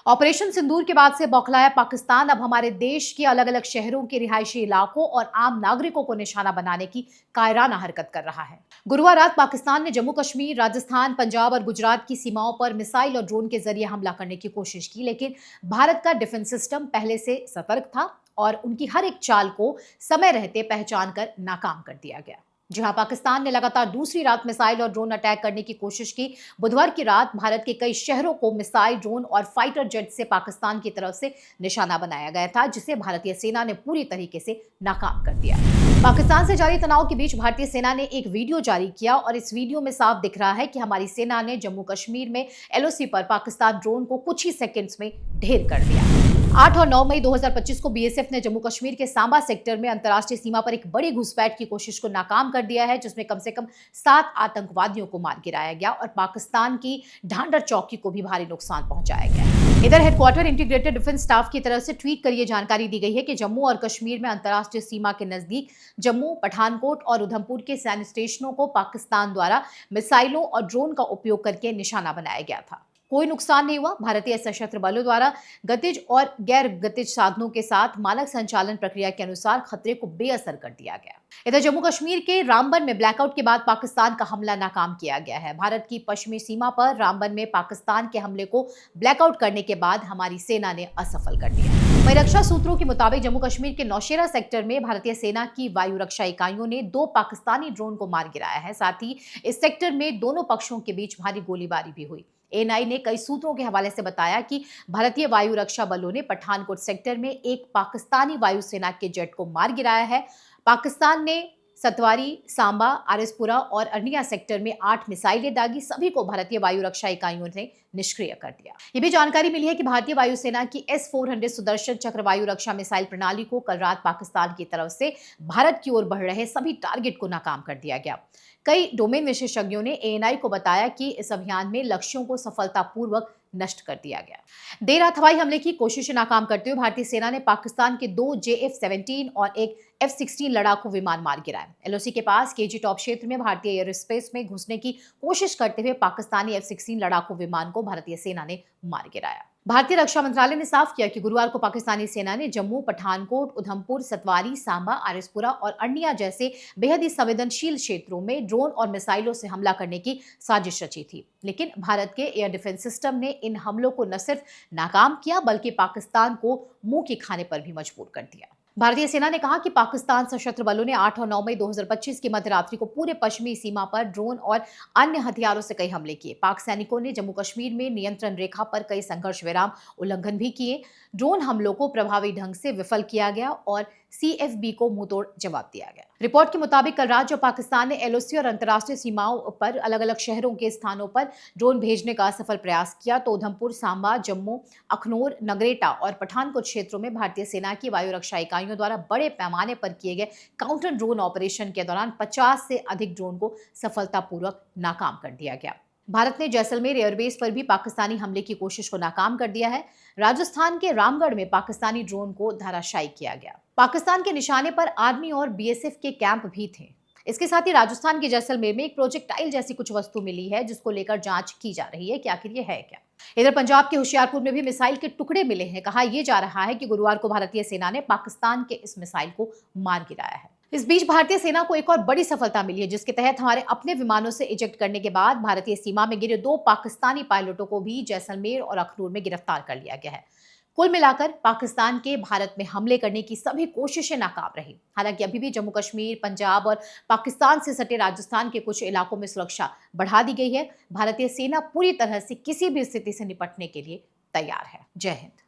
Operation सिंदूर के बाद से बौखलाया पाकिस्तान अब हमारे देश के अलग अलग शहरों के रिहायशी इलाकों और आम नागरिकों को निशाना बनाने की कायराना हरकत कर रहा है। गुरुवार रात पाकिस्तान ने जम्मू कश्मीर, राजस्थान, पंजाब और गुजरात की सीमाओं पर मिसाइल और ड्रोन के जरिए हमला करने की कोशिश की, लेकिन भारत का डिफेंस सिस्टम पहले से सतर्क था और उनकी हर एक चाल को समय रहते पहचान कर नाकाम कर दिया गया। जहां पाकिस्तान ने लगातार दूसरी रात मिसाइल और ड्रोन अटैक करने की कोशिश की, बुधवार की रात भारत के कई शहरों को मिसाइल, ड्रोन और फाइटर जेट से पाकिस्तान की तरफ से निशाना बनाया गया था, जिसे भारतीय सेना ने पूरी तरीके से नाकाम कर दिया। पाकिस्तान से जारी तनाव के बीच भारतीय सेना ने एक वीडियो जारी किया और इस वीडियो में साफ दिख रहा है कि हमारी सेना ने जम्मू कश्मीर में एलओसी पर पाकिस्तान ड्रोन को कुछ ही सेकंड्स में ढेर कर दिया। 8 और 9 मई 2025 को बीएसएफ ने जम्मू कश्मीर के सांबा सेक्टर में अंतर्राष्ट्रीय सीमा पर एक बड़ी घुसपैठ की कोशिश को नाकाम कर दिया है, जिसमें कम से कम 7 आतंकवादियों को मार गिराया गया और पाकिस्तान की ढांडर चौकी को भी भारी नुकसान पहुंचाया गया। इधर हेडक्वार्टर इंटीग्रेटेड डिफेंस स्टाफ की तरफ से ट्वीट कर यह जानकारी दी गई है कि जम्मू और कश्मीर में अंतर्राष्ट्रीय सीमा के नजदीक जम्मू, पठानकोट और उधमपुर के सैन्य स्टेशनों को पाकिस्तान द्वारा मिसाइलों और ड्रोन का उपयोग करके निशाना बनाया गया था। कोई नुकसान नहीं हुआ। भारतीय सशस्त्र बलों द्वारा गतिज और गैर गतिज साधनों के साथ मानक संचालन प्रक्रिया के अनुसार खतरे को बेअसर कर दिया गया। इधर जम्मू कश्मीर के रामबन में ब्लैकआउट के बाद पाकिस्तान का हमला नाकाम किया गया है। भारत की पश्चिमी सीमा पर रामबन में पाकिस्तान के हमले को ब्लैकआउट करने के बाद हमारी सेना ने असफल कर दिया। वहीं रक्षा सूत्रों के मुताबिक जम्मू कश्मीर के नौशेरा सेक्टर में भारतीय सेना की वायु रक्षा इकाइयों ने 2 पाकिस्तानी ड्रोन को मार गिराया है। साथ ही इस सेक्टर में दोनों पक्षों के बीच भारी गोलीबारी भी हुई। एएनआई ने कई सूत्रों के हवाले से बताया कि भारतीय वायु रक्षा बलों ने पठानकोट सेक्टर में एक पाकिस्तानी वायुसेना के जेट को मार गिराया है। पाकिस्तान ने सतवारी, सांबा, आरएसपुरा और अर्निया सेक्टर में 8 मिसाइलें दागी। सभी को भारतीय वायु रक्षा इकाइयों ने निष्क्रिय कर दिया। ये भी जानकारी मिली है कि भारतीय वायुसेना की S-400 सुदर्शन चक्र वायु रक्षा मिसाइल प्रणाली को कल रात पाकिस्तान की तरफ से भारत की ओर बढ़ रहे सभी टारगेट को नाकाम कर दिया गया। कई डोमेन विशेषज्ञों ने एएनआई को बताया कि इस अभियान में लक्ष्यों को सफलतापूर्वक नष्ट कर दिया गया। देर रात हवाई हमले की कोशिश नाकाम करते हुए भारतीय सेना ने पाकिस्तान के 2 JF-17 और एक F-16 लड़ाकू विमान मार गिराए। एलओसी के पास केजी टॉप क्षेत्र में भारतीय एयर स्पेस में घुसने की कोशिश करते हुए पाकिस्तानी F-16 लड़ाकू विमान को भारतीय सेना ने मार गिराया। भारतीय रक्षा मंत्रालय ने साफ किया कि गुरुवार को पाकिस्तानी सेना ने जम्मू, पठानकोट, उधमपुर, सतवारी, सांबा, आरएसपुरा और अर्निया जैसे बेहद ही संवेदनशील क्षेत्रों में ड्रोन और मिसाइलों से हमला करने की साजिश रची थी। लेकिन भारत के एयर डिफेंस सिस्टम ने इन हमलों को न सिर्फ नाकाम किया बल्कि पाकिस्तान को मुंह की खाने पर भी मजबूर कर दिया। भारतीय सेना ने कहा कि पाकिस्तान सशस्त्र बलों ने 8 और 9 मई 2025 की मध्यरात्रि को पूरे पश्चिमी सीमा पर ड्रोन और अन्य हथियारों से कई हमले किए। पाक सैनिकों ने जम्मू कश्मीर में नियंत्रण रेखा पर कई संघर्ष विराम उल्लंघन भी किए। ड्रोन हमलों को प्रभावी ढंग से विफल किया गया और CFB को मुंहतोड़ जवाब दिया गया। रिपोर्ट के मुताबिक कल रात जब पाकिस्तान ने एलओसी और अंतर्राष्ट्रीय सीमाओं पर अलग अलग शहरों के स्थानों पर ड्रोन भेजने का सफल प्रयास किया तो उधमपुर, सांबा, जम्मू, अखनूर, नगरेटा और पठानकोट क्षेत्रों में भारतीय सेना की वायु रक्षा इकाइयों द्वारा बड़े पैमाने पर किए गए काउंटर ड्रोन ऑपरेशन के दौरान 50 से अधिक ड्रोन को सफलतापूर्वक नाकाम कर दिया गया। भारत ने जैसलमेर एयरबेस पर भी पाकिस्तानी हमले की कोशिश को नाकाम कर दिया है। राजस्थान के रामगढ़ में पाकिस्तानी ड्रोन को धराशायी किया गया। पाकिस्तान के निशाने पर आर्मी और बीएसएफ के कैंप भी थे। इसके साथ ही राजस्थान के जैसलमेर में एक प्रोजेक्टाइल जैसी कुछ वस्तु मिली है, जिसको लेकर जांच की जा रही है कि आखिर ये है क्या। इधर पंजाब के होशियारपुर में भी मिसाइल के टुकड़े मिले हैं। कहा यह जा रहा है कि गुरुवार को भारतीय सेना ने पाकिस्तान के इस मिसाइल को मार गिराया है। इस बीच भारतीय सेना को एक और बड़ी सफलता मिली है, जिसके तहत हमारे अपने विमानों से इजेक्ट करने के बाद भारतीय सीमा में गिरे 2 पाकिस्तानी पायलटों को भी जैसलमेर और अखनूर में गिरफ्तार कर लिया गया है। कुल मिलाकर पाकिस्तान के भारत में हमले करने की सभी कोशिशें नाकाम रही। हालांकि अभी भी जम्मू कश्मीर, पंजाब और पाकिस्तान से सटे राजस्थान के कुछ इलाकों में सुरक्षा बढ़ा दी गई है। भारतीय सेना पूरी तरह से किसी भी स्थिति से निपटने के लिए तैयार है। जय हिंद।